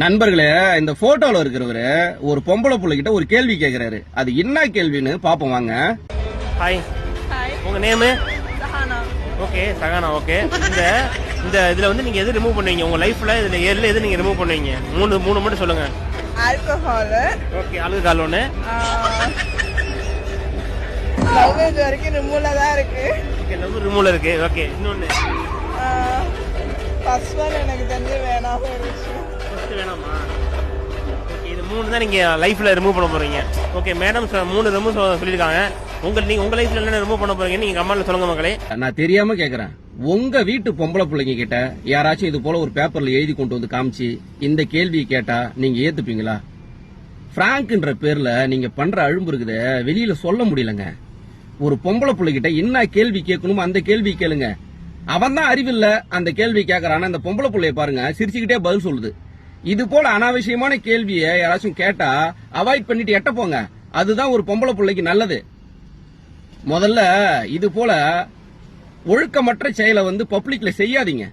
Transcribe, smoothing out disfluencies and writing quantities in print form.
நண்பர்களே, இந்த போட்டோல இருக்கிறவரு ஒரு பொம்பளை புள்ள கிட்ட ஒரு கேள்வி கேக்குறாரு. அது என்ன கேள்வின்னு பாப்போம் வாங்க. ஹாய், ஹாய், உங்க name? Sahana. Okay, Sahana. Okay, இந்த இந்த இதுல வந்து நீங்க எது ரிமூவ் பண்ணுவீங்க உங்க லைஃப்ல? இதுல எது நீங்க ரிமூவ் பண்ணுவீங்க? மூணு மட்டும் சொல்லுங்க. ஆல்கஹால், ஓகே, ஆல்கஹால் ஒன்று. லவ் இது வரைக்கும் ரிமூவ்ல தான் இருக்கு. ஓகே, லவ் ரிமூவ்ல இருக்கு. ஓகே, இன்னொன்னு ஃபர்ஸ்ட் ஒன் எனக்கு தெரிஞ்சு வேணாம் போயிடுச்சு. ஃபர்ஸ்ட் வேணாமா? ஓகே, இது மூணு தான் நீங்க லைஃப்ல ரிமூவ் பண்ண போறீங்க. ஓகே, மேடம் 3 ரிமூவ் சொல்லியிருக்காங்க. உங்க லைஃப்ல என்ன ரிமூவ் பண்ண போறீங்கன்னு நீங்க கமெண்ட்ல சொல்லுங்க மக்களே. நான் தெரியாம கேக்குறேன். உங்க வீட்டு பொம்பளை பிள்ளைங்க கிட்ட யாராச்சும் இது போல ஒரு பேப்பர்ல எழுதி கொண்டு வந்து காமிச்சு இந்த கேள்வியை கேட்டா நீங்க ஏத்துப்பீங்களா? பிராங்க்ன்ற பேர்ல நீங்க பண்ற அழும்பு இருக்குத வெளியில சொல்ல முடியலங்க. ஒரு பொம்பளை பிள்ளைகிட்ட என்ன கேள்வி கேட்கணும் அந்த கேள்வி கேளுங்க. அவன் தான் அறிவில்ல அந்த கேள்வி கேட்கறான். அந்த பொம்பளை பிள்ளைய பாருங்க, சிரிச்சுக்கிட்டே பதில் சொல்லுது. இது போல அனாவசியமான கேள்வியை யாராச்சும் கேட்டா அவாய்ட் பண்ணிட்டு எட்ட போங்க. அதுதான் ஒரு பொம்பளை பிள்ளைக்கு நல்லது. முதல்ல இது போல ஒழுக்கமற்ற செயலை வந்து பப்ளிக்ல செய்யாதீங்க.